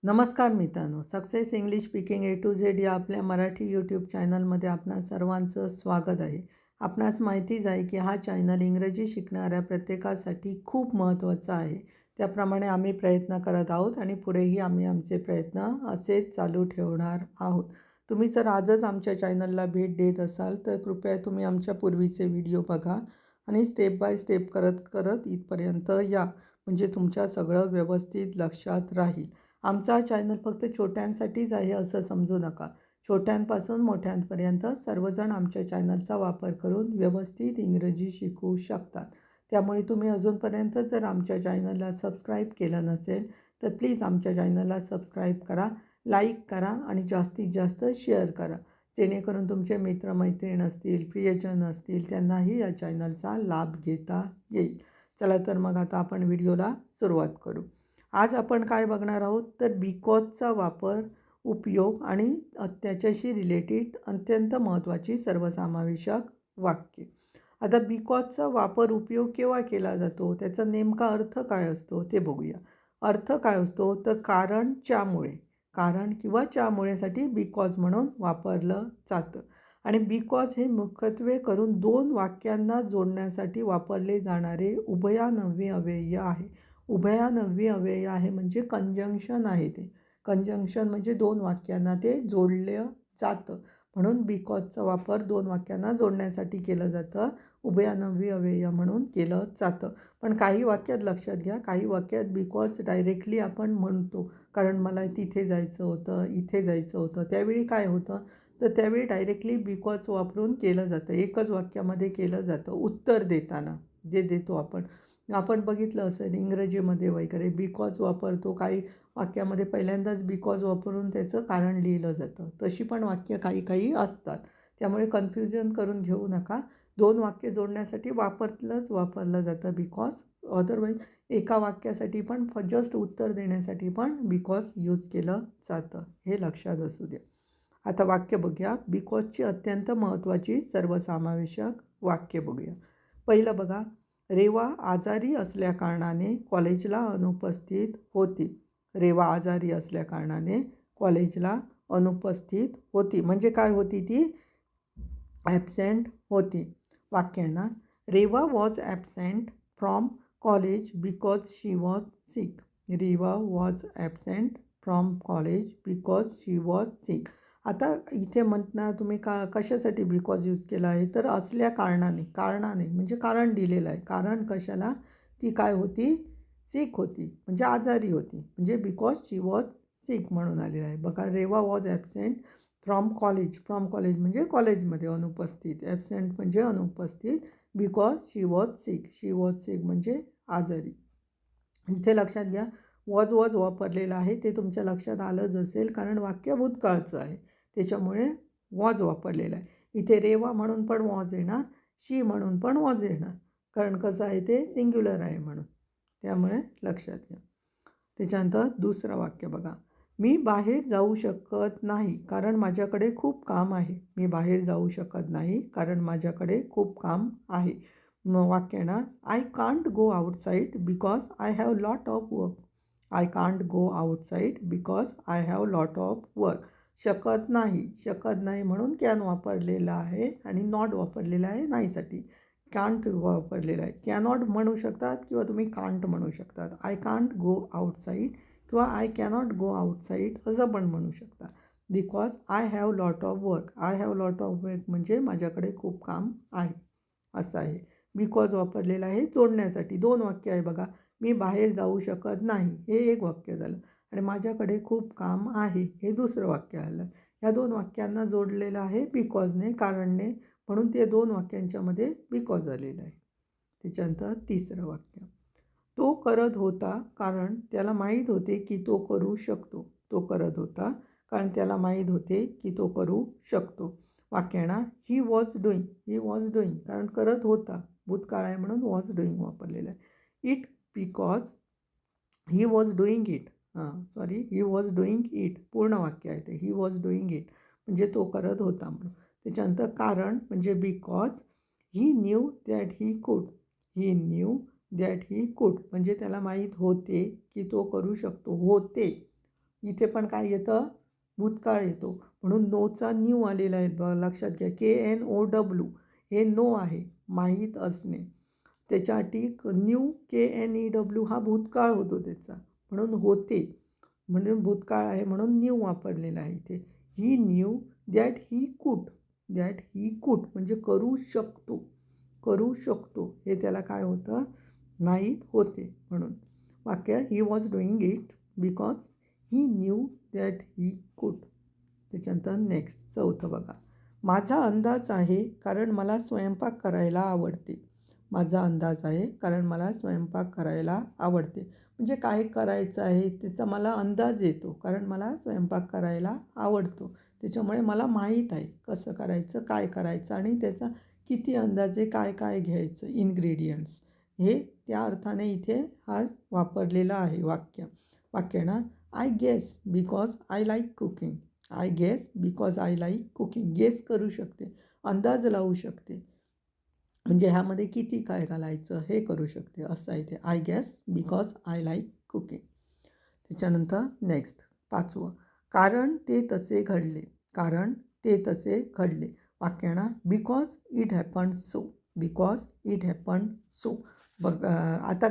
नमस्कार मित्रांनो, success English speaking A to Z या आपल्या मराठी यूट्यूब चॅनलमध्ये आपणा सर्वांचं स्वागत आहे. आपणास माहितीच आहे की हा चॅनल इंग्रजी शिकणाऱ्या प्रत्येकासाठी खूप महत्त्वाचा आहे. त्याप्रमाणे आम्ही प्रयत्न करत आहोत आणि पुढेही आम्ही आमचे प्रयत्न असेच चालू ठेवणार आहोत. तुम्ही जर आजच आमच्या चॅनलला भेट देत असाल तर कृपया तुम्ही आमच्या पूर्वीचे व्हिडिओ बघा आणि स्टेप बाय स्टेप करत करत इथपर्यंत या, म्हणजे तुमच्या सगळं व्यवस्थित लक्षात राहील. आमचा चॅनल फक्त छोट्यांसाठीच आहे असं समजू नका. छोट्यांपासून मोठ्यांपर्यंत सर्वजण आमच्या चॅनलचा वापर करून व्यवस्थित इंग्रजी शिकू शकतात. त्यामुळे तुम्ही अजूनपर्यंत जर आमच्या चॅनलला सबस्क्राईब केलं नसेल तर प्लीज आमच्या चॅनलला सबस्क्राईब करा, लाईक करा आणि जास्तीत जास्त शेअर करा, जेणेकरून तुमचे मित्रमैत्रीण असतील, प्रियजन असतील, त्यांनाही या चॅनलचा लाभ घेता येईल. चला तर मग आता आपण व्हिडिओला सुरुवात करू. आज आपण काय बघणार आहोत तर बिकॉजचा वापर, उपयोग आणि त्याच्याशी रिलेटेड अत्यंत महत्त्वाची सर्वसमावेशक वाक्ये. आता बिकॉजचा वापर उपयोग केव्हा केला जातो, त्याचा नेमका अर्थ काय असतो ते बघूया. अर्थ काय असतो तर कारण, च्यामुळे, कारण किंवा च्यामुळेसाठी बिकॉज म्हणून वापरलं जातं. आणि बिकॉज हे मुख्यत्वे करून दोन वाक्यांना जोडण्यासाठी वापरले जाणारे उभयान्वयी अव्यय आहे. उभयान्वयी अव्यय आहे म्हणजे कंजंक्शन आहे. ते कंजंक्शन म्हणजे दोन वाक्यांना ते जोडलं जातं, म्हणून बिकॉजचा वापर दोन वाक्यांना जोडण्यासाठी केलं जातं, उभयान्वयी अव्यय म्हणून केलं जातं. पण काही वाक्यात लक्षात घ्या, काही वाक्यात बिकॉज डायरेक्टली आपण म्हणतो, कारण मला तिथे जायचं होतं, इथे जायचं होतं. त्यावेळी काय होतं तर त्यावेळी डायरेक्टली बिकॉज वापरून केलं जातं, एकच वाक्यामध्ये केलं जातं. उत्तर देताना जे देतो आपण आपण बघितलं असेल इंग्रजीमध्ये वगैरे बिकॉज वापरतो, काही वाक्यामध्ये पहिल्यांदाच बिकॉज वापरून त्याचं कारण लिहिलं जातं. तशी पण वाक्य काही काही असतात, त्यामुळे कन्फ्युजन करून घेऊ नका. दोन वाक्य जोडण्यासाठी वापरलं जातं बिकॉज. अदरवाईज एका वाक्यासाठी पण जस्ट उत्तर देण्यासाठी पण बिकॉज यूज केलं जातं, हे लक्षात असू द्या. आता वाक्य बघूया. बिकॉजची अत्यंत महत्त्वाची सर्वसमावेशक वाक्य बघूया. पहिलं बघा, रेवा आजारी असल्याकारणाने कॉलेजला अनुपस्थित होती. रेवा आजारी असल्याकारणाने कॉलेजला अनुपस्थित होती म्हणजे काय होती ती? ॲबसेंट होती. वाक्य आहे ना, Reva was absent from college because she was sick. Reva was absent from college because she was sick. आता इथे म्हणणार तुम्ही कशासाठी बिकॉज यूज केला आहे तर असल्या कारणाने म्हणजे कारण दिलेलं आहे. कारण कशाला? ती काय होती? सिक होती म्हणजे आजारी होती, म्हणजे बिकॉज शी वॉज सिक म्हणून आलेलं आहे. बघा, Reva was absent from college म्हणजे कॉलेजमध्ये अनुपस्थित, ॲबसेंट म्हणजे अनुपस्थित, बिकॉज शी वॉज सिक म्हणजे आजारी. इथे लक्षात घ्या, वॉज वापरलेलं आहे, ते तुमच्या लक्षात आलंच असेल कारण वाक्य भूतकाळचं आहे, त्याच्यामुळे वॉज वापरलेलं आहे. इथे रेवा म्हणून पण वॉज येणार, शी म्हणून पण वॉज येणार, कारण कसं आहे ते सिंग्युलर आहे म्हणून, त्यामुळे लक्षात घ्या. त्याच्यानंतर दुसरं वाक्य बघा, मी बाहेर जाऊ शकत नाही कारण माझ्याकडे खूप काम आहे. मी बाहेर जाऊ शकत नाही कारण माझ्याकडे खूप काम आहे. मग वाक्य येणार, I can't go outside because I have lot of work. I can't go outside because I have lot of work. शकत नाही म्हणून कॅन वापरलेला आहे आणि नॉट वापरलेला आहे नाहीसाठी. कांट वापरलेला आहे. कॅनॉट म्हणू शकतात किंवा तुम्ही कांट म्हणू शकतात. आय कांट गो आउटसाईड किंवा आय कॅनॉट गो आउटसाईड असं पण म्हणू शकता. Because I have lot of work. I have lot of work म्हणजे माझ्याकडे खूप काम आहे असं आहे. बिकॉज वापरलेलं आहे जोडण्यासाठी. दोन वाक्य आहे बघा, मी बाहेर जाऊ शकत नाही हे एक वाक्य झालं आणि माझ्याकडे खूप काम आहे हे दुसरं वाक्य आलं. ह्या दोन वाक्यांना जोडलेलं आहे बिकॉजने, कारणने, म्हणून ते दोन वाक्यांच्यामध्ये बिकॉज आलेलं आहे. त्याच्यानंतर तिसरं वाक्य, तो करत होता कारण त्याला माहीत होते की तो करू शकतो. तो करत होता कारण त्याला माहीत होते की तो करू शकतो. वाक्य येणार, ही वॉज डुईंग, कारण करत होता भूतकाळ आहे म्हणून वॉज डुईंग वापरलेलं आहे. It because he was doing it. He was doing it पूर्ण वाक्य आहे ते. ही वॉज डुईंग इट म्हणजे तो करत होता म्हणून. त्याच्यानंतर कारण म्हणजे because he knew that he could. He knew that he could म्हणजे त्याला माहीत होते की तो करू शकतो. इथे पण काय येतं, भूतकाळ येतो. म्हणून नोचा न्यू आलेला आहे बघा, लक्षात घ्या. KNOW हे नो आहे, माहीत असणे. त्याच्यासाठी न्यू KNEW हा भूतकाळ होतो त्याचा, म्हणून होते, म्हणून भूतकाळ आहे म्हणून न्यू वापरलेला आहे इथे. ही न्यू दॅट ही कुड म्हणजे करू शकतो, करू शकतो हे त्याला काय होतं, माहीत होते. म्हणून वाक्य he was doing it because he knew that he could. त्याच्यानंतर नेक्स्ट चौथं बघा. माझा अंदाज आहे कारण मला स्वयंपाक करायला आवडते. माझा अंदाज आहे कारण मला स्वयंपाक करायला आवडते. म्हणजे काय करायचं आहे त्याचा मला अंदाज येतो कारण मला स्वयंपाक करायला आवडतो. त्याच्यामुळे मला माहीत आहे कसं करायचं, काय करायचं आणि त्याचा किती अंदाजे काय काय घ्यायचं, इन्ग्रेडियंट्स, हे त्या अर्थाने इथे हा वापरलेला आहे वाक्य. वाक्य ना, I guess because I like cooking. I guess because I like cooking. Guess करू शकते, अंदाज लावू शकते, म्हणजे ह्यामध्ये किती काय घालायचं हे करू शकते, असं आहे ते. I guess because I like cooking. त्याच्यानंतर नेक्स्ट पाचवं. कारण ते तसे घडले. कारण ते तसे घडले. वाक्य ना, because it happen so. Because it happen so. बघ आता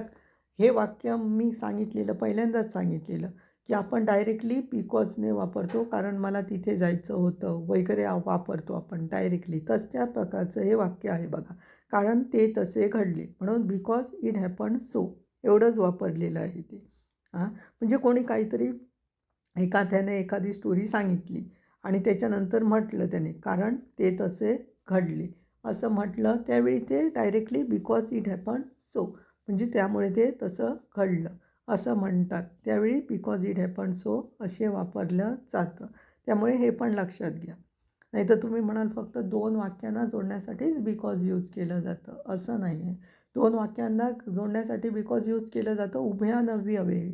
हे वाक्य मी सांगितलेलं, पहिल्यांदाच सांगितलेलं की आपण डायरेक्टली बिकॉजने वापरतो, कारण मला तिथे जायचं होतं वगैरे वापरतो आपण डायरेक्टली. तशा प्रकारचं हे वाक्य आहे बघा. कारण ते तसे घडले म्हणून बिकॉज इट हॅपन सो एवढंच वापरलेलं आहे ते. म्हणजे कोणी काहीतरी एखाद्याने एखादी स्टोरी सांगितली आणि त्याच्यानंतर म्हटलं त्याने कारण ते तसे घडले असं म्हटलं, त्यावेळी ते directly because it happen so म्हणजे त्यामुळे ते तसं घडलं असं म्हणतात. त्यावेळी बिकॉज इट हॅपन सो असे वापरलं जातं. त्यामुळे हे पण लक्षात घ्या. नाहीतर तुम्ही म्हणाल फक्त 2 वाक्यांना जोडण्यासाठीच बिकॉज यूज केलं जातं, असं नाही आहे. 2 वाक्यांना जोडण्यासाठी बिकॉज यूज केलं जातं, उभयानवी अव्यय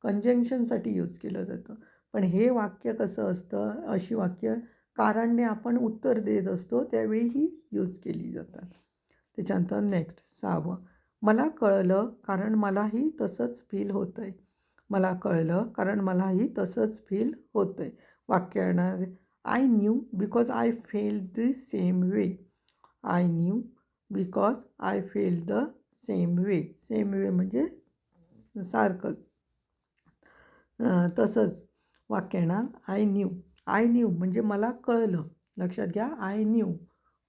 कंजंक्शनसाठी यूज केलं जातं. पण हे वाक्य कसं असतं, अशी वाक्य कारणने आपण उत्तर देत असतो त्यावेळी ही यूज केली जातात. त्याच्यानंतर नेक्स्ट 6वं. मला कळलं कारण मलाही तसंच फील होतं आहे. मला कळलं कारण मलाही तसंच फील होतं आहे. वाक्य येणार, I new because I fail the same way. I new because I fail the same way. Same way म्हणजे सारखं. तसंच वाक्य येणार, आय न्यू. आय न्यू म्हणजे मला कळलं. लक्षात घ्या, आय न्यू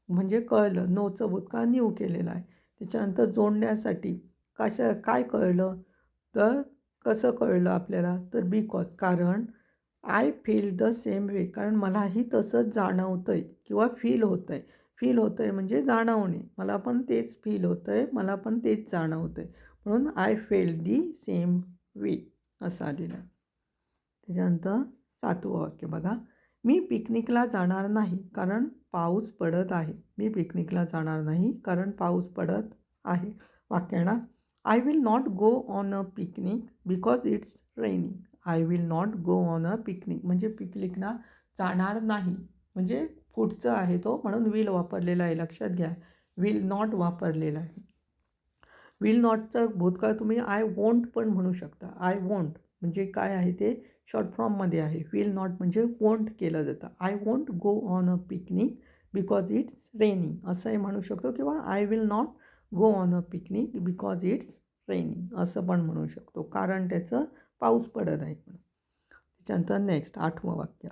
म्हणजे कळलं. नोचं भूतकाळ न्यू केलेलं आहे. त्याच्यानंतर जोडण्यासाठी काय कळलं, तर कसं कळलं आपल्याला, तर बिकॉज कारण I feel the same way कारण मलाही तसंच जाणवतं आहे किंवा फील होतं आहे. फील होतं आहे म्हणजे जाणवणे, मला पण तेच फील होतं आहे, मला पण तेच जाणवतं आहे, म्हणून I fail the same way असं आलेलं आहे. त्याच्यानंतर 7वं वाक्य बघा. मी पिकनिकला जाणार नाही कारण पाऊस पडत आहे. मी पिकनिकला जाणार नाही कारण पाऊस पडत आहे. वाक्य ना, I will not go on a picnic because it's raining. I will not go on a picnic म्हणजे पिकनिकला जाणार नाही म्हणजे पुढचं आहे तो, म्हणून विल वापरलेला आहे. लक्षात घ्या, विल नॉट वापरलेला आहे. विल नॉटचा भूतकाळ तुम्ही आय वोंट पण म्हणू शकता. आय वोंट म्हणजे काय आहे ते शॉर्ट फॉर्ममध्ये आहे. विल नॉट म्हणजे वोंट केलं जातं. I won't go on a picnic because it's raining असंही म्हणू शकतो, किंवा I will not go on a picnic because it's raining असं पण म्हणू शकतो, कारण त्याचं पाऊस पडत आहे म्हणून. त्याच्यानंतर नेक्स्ट 8वं वाक्य.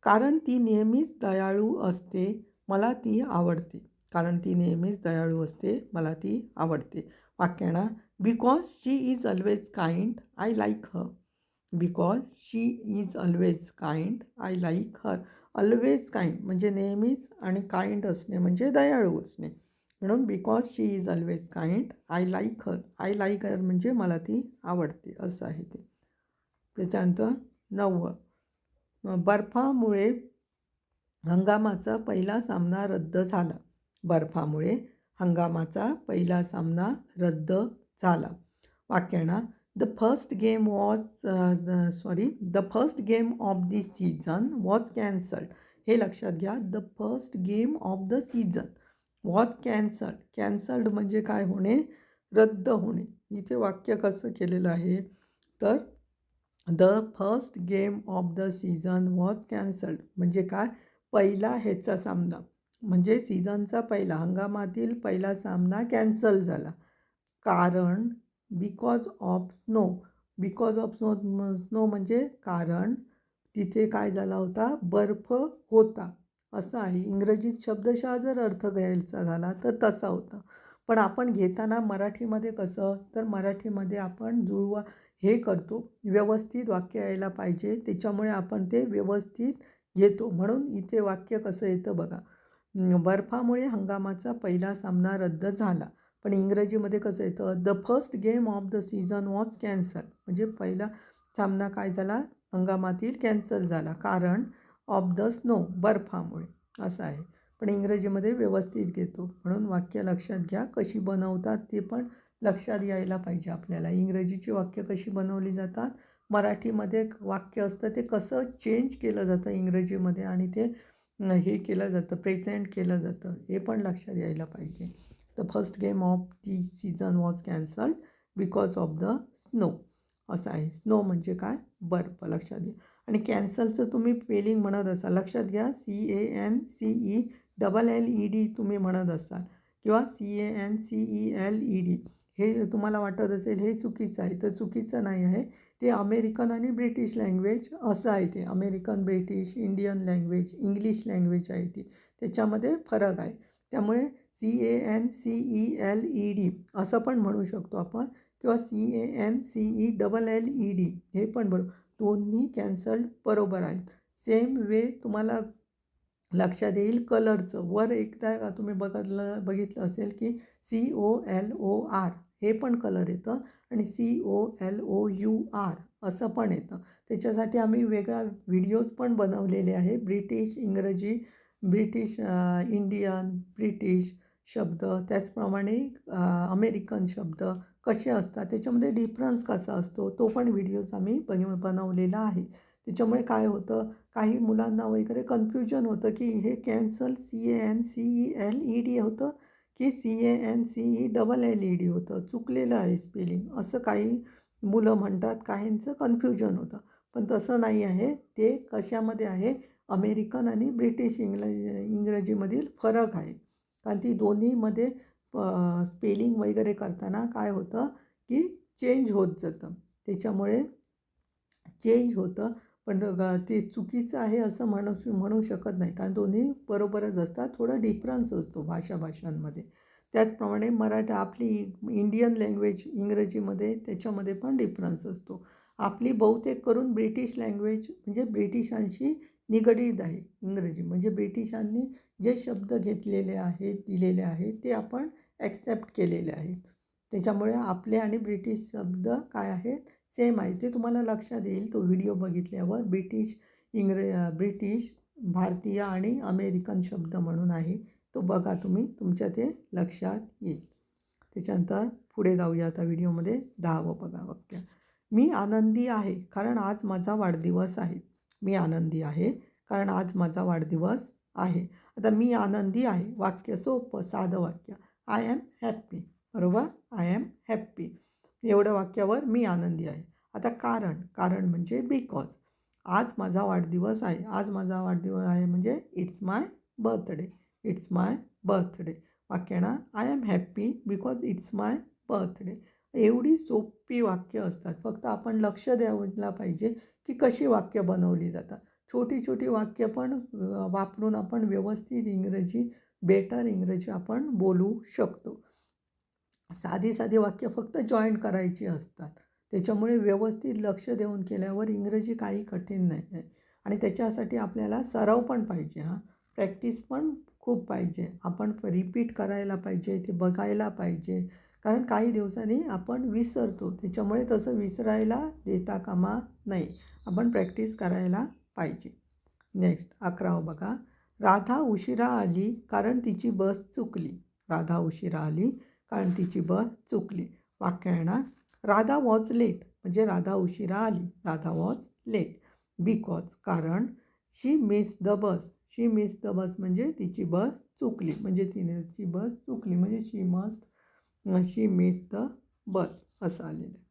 कारण ती नेहमीच दयाळू असते, मला ती आवडते. कारण ती नेहमीच दयाळू असते, मला ती आवडते. वाक्य ना, because she is always kind I like her. Because she is always kind I like her. Always kind म्हणजे नेहमीच, आणि काइंड असणे म्हणजे दयाळू असणे, म्हणून because she is always kind I like her. I like हर म्हणजे मला ती आवडते असं आहे ते. त्याच्यानंतर 9वं. बर्फामुळे हंगामाचा पहिला सामना रद्द झाला. बर्फामुळे हंगामाचा पहिला सामना रद्द झाला. वाक्य ना, the first game of the season was cancelled. हे लक्षात घ्या, the first game of the season was cancelled. Cancelled म्हणजे काय होणे, रद्द होणे. इथे वाक्य कसं केलेलं आहे, तर the first game of the season was cancelled. म्हणजे काय, पहिला ह्याचा सामना म्हणजे सीझनचा पहिला हंगामातील पहिला सामना कॅन्सल झाला. कारण because of snow. Because of snow, snow म्हणजे कारण तिथे काय झाला होता, बर्फ होता असं आहे. इंग्रजीत शब्दशः जर अर्थ घ्यायचा झाला तर तसा होता. पण आपण घेताना मराठीमध्ये कसं, तर मराठीमध्ये आपण जुळवा हे करतो, व्यवस्थित वाक्य यायला पाहिजे, त्याच्यामुळे आपण ते व्यवस्थित घेतो. म्हणून इथे वाक्य कसं येतं बघा, बर्फामुळे हंगामाचा पहिला सामना रद्द झाला. पण इंग्रजीमध्ये कसं येतं, the first game of the season was cancel. म्हणजे पहिला सामना काय झाला, हंगामातील कॅन्सल झाला, कारण ऑफ द स्नो, बर्फामुळे असं आहे. पण इंग्रजीमध्ये व्यवस्थित घेतो. म्हणून वाक्य लक्षात घ्या, कशी बनवतात ते पण लक्षात यायला पाहिजे आपल्याला. इंग्रजीची वाक्य कशी बनवली जातात, मराठीमध्ये वाक्य असतं ते कसं चेंज केलं जातं इंग्रजीमध्ये, आणि ते हे केलं जातं, प्रेझेंट केलं जातं, हे पण लक्षात यायला पाहिजे. The first game of the season was cancelled because of the snow असं आहे. स्नो म्हणजे काय, बर्फ, लक्षात घ्या. आणि कॅन्सलचं तुम्ही स्पेलिंग म्हणत असाल, लक्षात घ्या, CANCELLED तुम्ही म्हणत असाल, किंवा CANCELED. हे तुम्हाला वाटत असेल हे चुकीचं आहे, तर चुकीचं नाही आहे. ते अमेरिकन आणि ब्रिटिश लँग्वेज असं आहे. ते American, British, Indian language, English language आहे ती, त्याच्यामध्ये फरक आहे. त्यामुळे CANCELED असं पण म्हणू शकतो आपण, किंवा CANCELLED हे पण बरोबर. दोन्ही कॅन्सल्ड बरोबर आहेत. सेम वे तुम्हाला लक्षात येईल कलरचं. वर एकदा का तुम्ही बघितलं असेल की COLOR हे पण कलर येतं, आणि COLOUR असं पण येतं. त्याच्यासाठी आम्ही वेगळा व्हिडिओज पण बनवलेले आहे. ब्रिटिश इंग्रजी, ब्रिटिश इंडियन, ब्रिटिश शब्द, त्याचप्रमाणे अमेरिकन शब्द कसे असतात, त्याच्यामध्ये डिफरन्स कसा असतो, तो पण व्हिडिओज आम्ही बनवलेला आहे. त्याच्यामुळे काय होतं, काही मुलांना वगैरे कन्फ्युजन होतं की हे कॅन्सल CANCELED होतं की CANCELLED होतं, चुकलेलं आहे स्पेलिंग, असं काही मुलं म्हणतात, काहींचं कन्फ्युजन होतं. पण तसं नाही आहे. ते कशामध्ये आहे, अमेरिकन आणि ब्रिटिश इंग्रजीमधील फरक आहे. कारण ती दोन्हीमध्ये स्पेलिंग वगैरे करताना काय होतं की चेंज होत जातं, त्याच्यामुळे चेंज होतं. पण ते चुकीचं आहे असं म्हणू शकत नाही, कारण दोन्ही बरोबरच असतात. थोडा डिफरन्स असतो भाषांमध्ये. त्याचप्रमाणे मराठी, आपली इंडियन लँग्वेज इंग्रजीमध्ये, त्याच्यामध्ये पण डिफरन्स असतो. आपली बहुतेक करून ब्रिटिश लँग्वेज म्हणजे ब्रिटिशांशी निगडीत आहे इंग्रजी. म्हणजे ब्रिटिशांनी जे शब्द घेतलेले आहेत, दिलेले आहेत, ते आपण ॲक्सेप्ट केलेले आहेत. त्याच्यामुळे आपले आणि ब्रिटिश शब्द काय आहेत, सेम आहे. ते तुम्हाला लक्षात येईल तो व्हिडिओ बघितल्यावर. ब्रिटिश, भारतीय आणि अमेरिकन शब्द म्हणून आहे, तो बघा तुम्ही, तुमच्या ते लक्षात येईल. त्याच्यानंतर पुढे जाऊया आता व्हिडिओमध्ये. 10वं बघा वाक्य, मी आनंदी आहे कारण आज माझा वाढदिवस आहे. मी आनंदी आहे कारण आज माझा वाढदिवस आहे. आता मी आनंदी आहे, वाक्य सोपं साधं वाक्य, आय ॲम हॅप्पी, बरोबर, आय ॲम हॅप्पी, एवढ्या वाक्यावर मी आनंदी आहे. आता कारण, कारण म्हणजे बिकॉज, आज माझा वाढदिवस आहे, आज माझा वाढदिवस आहे म्हणजे it's my birthday, it's my birthday. वाक्याना I am happy because it's my birthday. एवढी सोपी वाक्य असतात, फक्त आपण लक्ष द्यायला पाहिजे की कशी वाक्य बनवली जातात. छोटी छोटी वाक्य पण वापरून आपण व्यवस्थित इंग्रजी, बेटर इंग्रजी आपण बोलू शकतो. साधी साधी वाक्य फक्त जॉईन करायची असतात. त्याच्यामुळे व्यवस्थित लक्ष देऊन केल्यावर इंग्रजी काही कठीण नाही आहे. आणि त्याच्यासाठी आपल्याला सराव पण पाहिजे, प्रॅक्टिस पण खूप पाहिजे. आपण रिपीट करायला पाहिजे, ते बघायला पाहिजे, कारण काही दिवसांनी आपण विसरतो. त्याच्यामुळे तसं विसरायला देता कामा नये, आपण प्रॅक्टिस करायला पाहिजे. नेक्स्ट 11वं बघा, राधा उशिरा आली कारण तिची बस चुकली. राधा उशिरा आली कारण तिची बस चुकली. वाक्य आहे ना, राधा वॉज लेट म्हणजे राधा उशिरा आली, राधा वॉज लेट बिकॉज, कारण she miss the bus, she miss the bus म्हणजे तिची बस चुकली, म्हणजे तिची बस चुकली म्हणजे शी मिस द बस असं आलेलं आहे.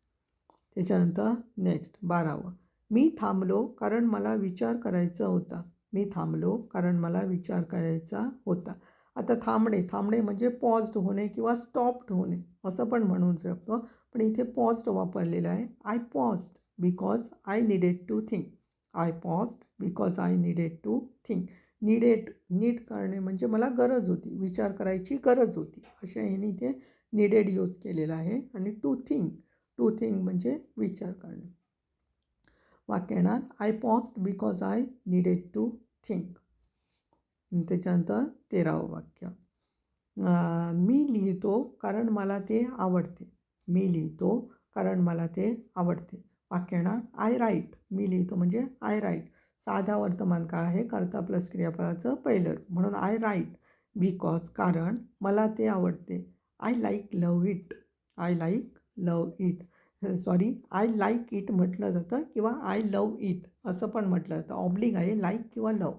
त्याच्यानंतर नेक्स्ट 12वं, मी थांबलो कारण मला विचार करायचा होता. मी थांबलो कारण मला विचार करायचा होता. आता थांबणे म्हणजे पॉज्ड होणे किंवा स्टॉप्ड होणे असं पण म्हणू शकतो. पण इथे पॉज्ड वापरलेलं आहे. I paused because I needed to think. I paused because I needed to think. Need करणे म्हणजे मला गरज होती, विचार करायची गरज होती, अशा ह्याने इथे नीडेड यूज केलेला आहे. आणि टू थिंक म्हणजे विचार करणे. वाक्य येणार I paused because I needed to think. त्याच्यानंतर 13वं वाक्य, मी लिहितो कारण मला ते आवडते. मी लिहितो कारण मला ते आवडते. वाक्य येणार आय राईट. मी लिहितो म्हणजे आय राईट. साधा वर्तमान काळ आहे, कर्ता प्लस क्रियापदाचं पहिलं रूप. म्हणून आय राईट बिकॉज कारण मला ते आवडते. I like love it. I like love it. Sorry, I like it म्हटलं जातं किंवा आय लव इट असं पण म्हटलं जातं. ऑब्लिक आहे, लाईक किंवा लव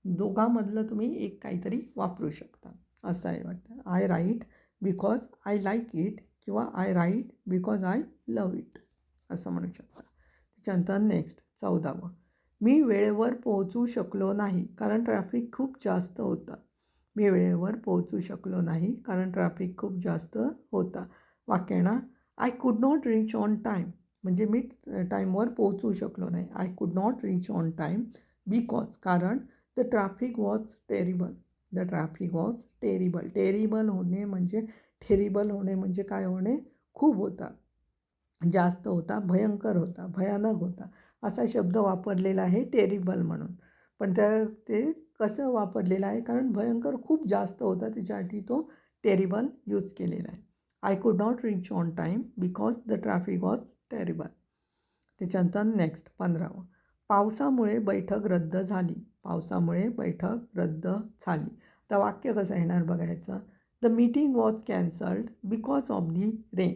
दोघांमधलं तुम्ही एक काहीतरी वापरू शकता असं आहे वाटतं. I write because I like it किंवा I write because I love it असं म्हणू शकता. त्याच्यानंतर नेक्स्ट 14वं, मी वेळेवर पोहोचू शकलो नाही कारण ट्रॅफिक खूप जास्त होता. मी वेळेवर पोहोचू शकलो नाही कारण ट्रॅफिक खूप जास्त होता. वाक्य येणार I could not reach on time. म्हणजे मी टाईमवर पोहोचू शकलो नाही. I could not reach on time because कारण the traffic was terrible. The traffic was terrible. Terrible होणे म्हणजे टेरिबल होणे म्हणजे काय होणे, खूप होता, जास्त होता, भयंकर होता, भयानक होता असा शब्द वापरलेला आहे टेरिबल म्हणून. पण ते कसं वापरलेलं आहे, कारण भयंकर खूप जास्त होता त्याच्यासाठी तो टेरिबल यूज केलेला आहे. I could not reach on time because the traffic was terrible. त्याच्यानंतर नेक्स्ट 15वं, पावसामुळे बैठक रद्द झाली. पावसामुळे बैठक रद्द झाली. तर वाक्य कसं येणार बघायचं. The meeting was cancelled because of the rain.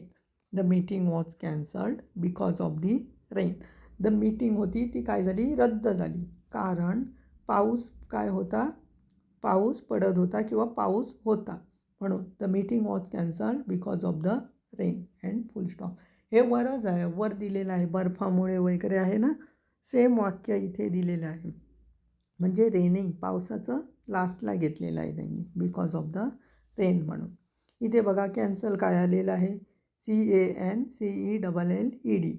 The meeting was cancelled because of the rain. The meeting होती ती काय झाली, रद्द झाली, कारण पाऊस काय होता, पाऊस पडत होता किंवा पाऊस होता म्हणून. The meeting was cancelled because of the rain and full stop. हे वरच आहे, वर दिलेलं आहे, बर्फामुळे वगैरे आहे ना, सेम वाक्य इथे दिलेलं आहे. म्हणजे रेनिंग पावसाचं लास्टला घेतलेलं आहे त्यांनी, बिकॉज ऑफ द रेन म्हणून. इथे बघा कॅन्सल काय आलेलं आहे, CANCELLED.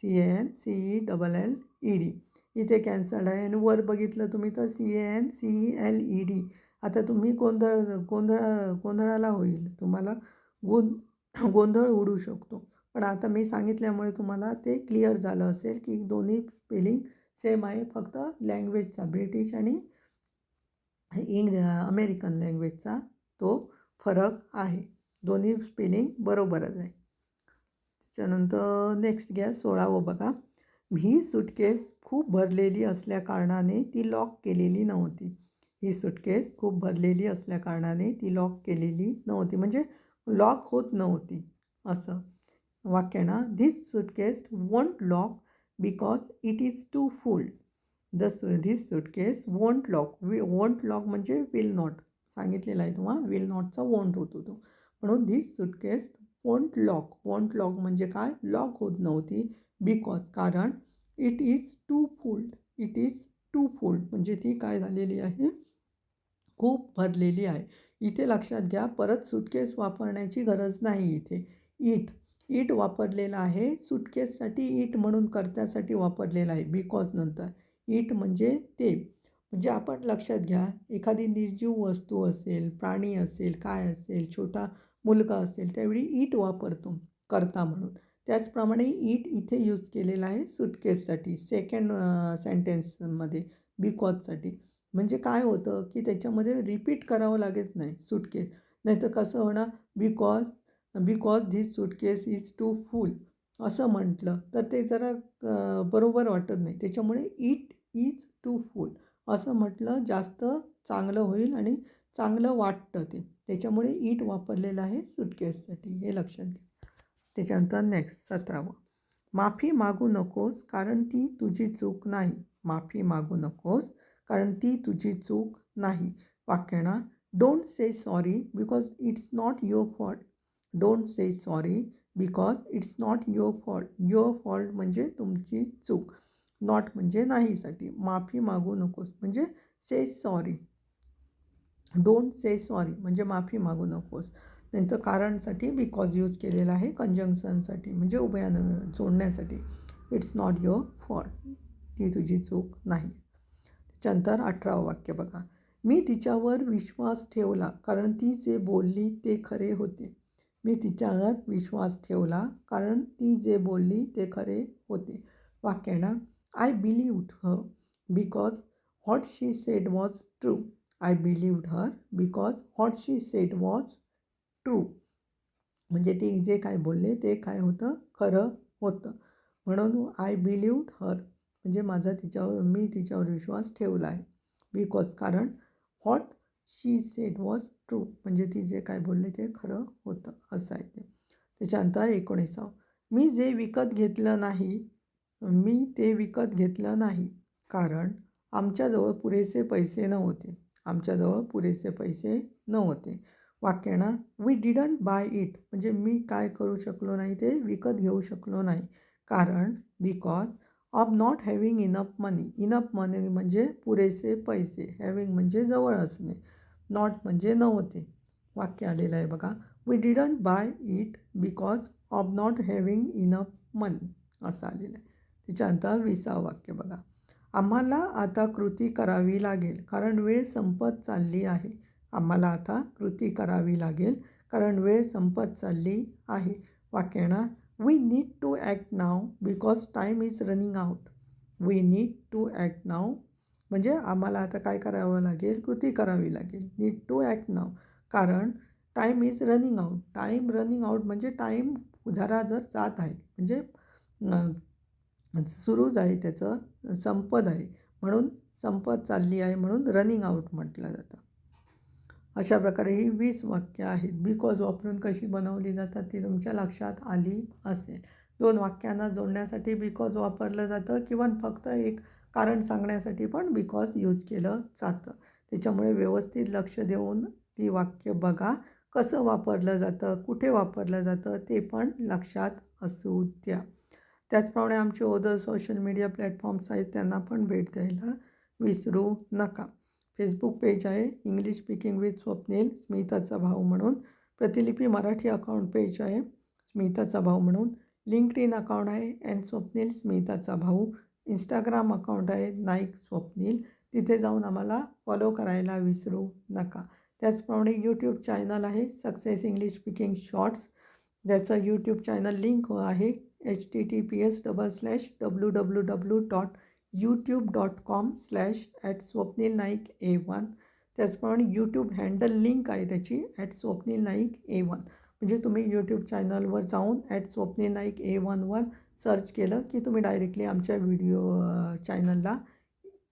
CANCELLED इथे कॅन्सल्ड आहे. आणि वर बघितलं तुम्ही तर CANCELED. आता तुम्ही गोंधळाला होईल, तुम्हाला गोंधळ उडू शकतो. पण आता मी सांगितल्यामुळे तुम्हाला ते क्लिअर झालं असेल की दोन्ही स्पेलिंग सेम आहे, फक्त लँग्वेजचा ब्रिटिश आणि अमेरिकन लँग्वेजचा तो फरक आहे. दोन्ही स्पेलिंग बरोबरच आहे. त्याच्यानंतर नेक्स्ट घ्या 16वं बघा. ही सूटकेस खूप भरलेली असल्याकारणाने ती लॉक केलेली नव्हती. ही सूटकेस खूप भरलेली असल्याकारणाने ती लॉक केलेली नव्हती म्हणजे लॉक होत नव्हती असं. वाक्य ना, this suitcase won't lock because it is too full. This suitcase won't lock. Won't lock म्हणजे विल नॉट सांगितलेलं आहे तुम्हाला, विल नॉटचा वोंट होतो तो. म्हणून this suitcase won't lock. Won't lock म्हणजे काय, लॉक होत नव्हती. बिकॉज कारण it is too full. It is too full म्हणजे ती काय झालेली आहे, खूप भरलेली आहे. इथे लक्षात घ्या, परत सुटकेस वापरण्याची गरज नाही. इथे इट वापरलेला आहे सुटकेससाठी. इट म्हणून कर्त्यासाठी वापरलेला आहे बिकॉज नंतर. इट म्हणजे ते. म्हणजे आपण लक्षात घ्या, एखादी निर्जीव वस्तू असेल, प्राणी असेल, काय असेल, छोटा मुलगा असेल, त्यावेळी इट वापरतो कर्ता म्हणून. त्याचप्रमाणे इट इथे यूज केलेला आहे सुटकेससाठी सेकंड सेंटेन्समध्ये बिकॉजसाठी. म्हणजे काय होतं की त्याच्यामध्ये रिपीट करावं लागत नाही सूटकेस. नाहीतर कसं होणार, because this suitcase is too full असं म्हटलं तर ते जरा बरोबर वाटत नाही. त्याच्यामुळे इट इज टू फुल असं म्हटलं जास्त चांगलं होईल आणि चांगलं वाटतं ते. त्याच्यामुळे इट वापरलेलं आहे सूटकेससाठी, हे लक्षात घ्या. त्याच्यानंतर नेक्स्ट 17वं, माफी मागू नकोस कारण ती तुझी चूक नाही. माफी मागू नकोस कारण ती तुझी चूक नाही. वाक्य ना, don't say sorry because it's not your fault. Don't say sorry because it's not your fault. Your fault म्हणजे तुमची चूक. नॉट म्हणजे नाहीसाठी, माफी मागू नकोस म्हणजे से सॉरी, डोंट से सॉरी म्हणजे माफी मागू नकोस. नंतर कारणसाठी बिकॉज यूज केलेला आहे, कंजंक्शनसाठी म्हणजे उभयानं जोडण्यासाठी. इट्स नॉट युअर फॉल्ट, ती तुझी चूक नाही. त्याच्यानंतर 18वं वाक्य बघा. मी तिच्यावर विश्वास ठेवला कारण ती जे बोलली ते खरे होते. मी तिच्यावर विश्वास ठेवला कारण ती जे बोलली ते खरे होते. वाक्य आहे ना, I believed her because what she sed was true. I believed her because what she sed was true. म्हणजे ती जे काय बोलले ते काय होतं, खरं होतं. म्हणून आय बिलीव्ड हर म्हणजे मी तिच्यावर विश्वास ठेवला आहे. बिकॉज कारण what she sed was true म्हणजे ती जे काय बोलले ते खरं होतं, असं आहे ते. त्याच्यानंतर 19. मी ते विकत घेतलं नाही कारण आमच्याजवळ पुरेसे पैसे नव्हते. आमच्याजवळ पुरेसे पैसे नव्हते. वाक्य ना, वी डिडंट बाय इट म्हणजे मी काय करू शकलो नाही, ते विकत घेऊ शकलो नाही कारण because of not having enough money म्हणजे पुरेसे पैसे, हॅव्हिंग म्हणजे जवळ असणे, नॉट म्हणजे नव्हते. वाक्य आलेलं आहे बघा, we didn't buy it because of not having enough money असं आलेलं आहे. त्याच्यानंतर 20वं वाक्य बघा. आम्हाला आता कृती करावी लागेल कारण वेळ संपत चालली आहे. आम्हाला आता कृती करावी लागेल कारण वेळ संपत चालली आहे. वाक्य ना, we need to act now because time is running out. We need to act now म्हणजे आम्हाला आता काय करावं लागेल, कृती करावी लागेल. नीड टू ॲक्ट नाव कारण time is running out. Time running out म्हणजे टाईम जर जात आहे म्हणजे सुरूच आहे, त्याचं संपत आहे म्हणून संपत चालली आहे म्हणून रनिंग आउट म्हटलं जातं. अशा प्रकारे ही 20 वाक्य आहेत. बिकॉज वापरून कशी बनवली जातात ती तुमच्या लक्षात आली असेल. 2 वाक्यांना जोडण्यासाठी बिकॉज वापरलं जातं किंवा फक्त एक कारण सांगण्यासाठी पण बिकॉज यूज केलं जातं. त्याच्यामुळे व्यवस्थित लक्ष देऊन ती वाक्य बघा, कसं वापरलं जातं, कुठे वापरलं जातं ते पण लक्षात असू द्या. त्याचप्रमाणे आमचे अदर सोशल मीडिया प्लॅटफॉर्म्स आहेत, त्यांना पण भेट द्यायला विसरू नका. फेसबुक पेज आहे इंग्लिश स्पीकिंग विथ स्वप्नील स्मिताचा भाऊ म्हणून. प्रतिलिपी मराठी अकाउंट पेज आहे स्मिताचा भाऊ म्हणून. लिंक्डइन अकाउंट आहे स्वप्नील स्मिताचा भाऊ. इंस्टाग्राम अकाउंट आहे नाईक स्वप्नील. तिथे जाऊन आम्हाला फॉलो करायला विसरू नका. त्याचप्रमाणे यूट्यूब चॅनल आहे सक्सेस इंग्लिश स्पीकिंग शॉर्ट्स. ज्याचं यूट्यूब चॅनल लिंक आहे https://www.youtube.com/@swapnilnaik1. त्याचप्रमाणे यूट्यूब हँडल लिंक आहे त्याची @swapnilnaik1. म्हणजे तुम्ही यूट्यूब चॅनलवर जाऊन @swapnilnaik1वर सर्च केलं की तुम्ही डायरेक्टली आमच्या व्हिडिओ चॅनलला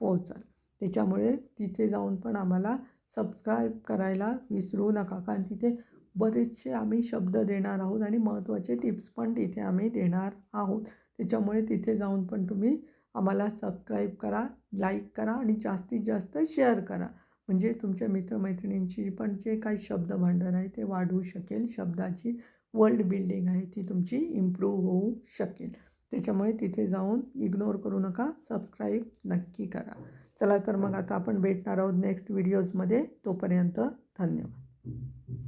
पोहोचाल. त्याच्यामुळे तिथे जाऊन पण आम्हाला सबस्क्राईब करायला विसरू नका कारण तिथे बरेचसे आम्ही शब्द देणार आहोत आणि महत्त्वाचे टिप्स पण तिथे आम्ही देणार आहोत. त्याच्यामुळे तिथे जाऊन पण तुम्ही आम्हाला सबस्क्राईब करा, लाईक करा आणि जास्तीत जास्त शेअर करा. म्हणजे तुमच्या मित्रमैत्रिणींची पण जे काही शब्दभांडार आहे ते वाढवू शकेल. शब्दाची वर्ल्ड बिल्डिंग आहे ती तुमची इम्प्रूव्ह होऊ शकेल. त्याच्यामुळे तिथे जाऊन इग्नोर करू नका, सबस्क्राईब नक्की करा. चला तर मग आता आपण भेटणार आहोत नेक्स्ट व्हिडिओजमध्ये. तोपर्यंत धन्यवाद.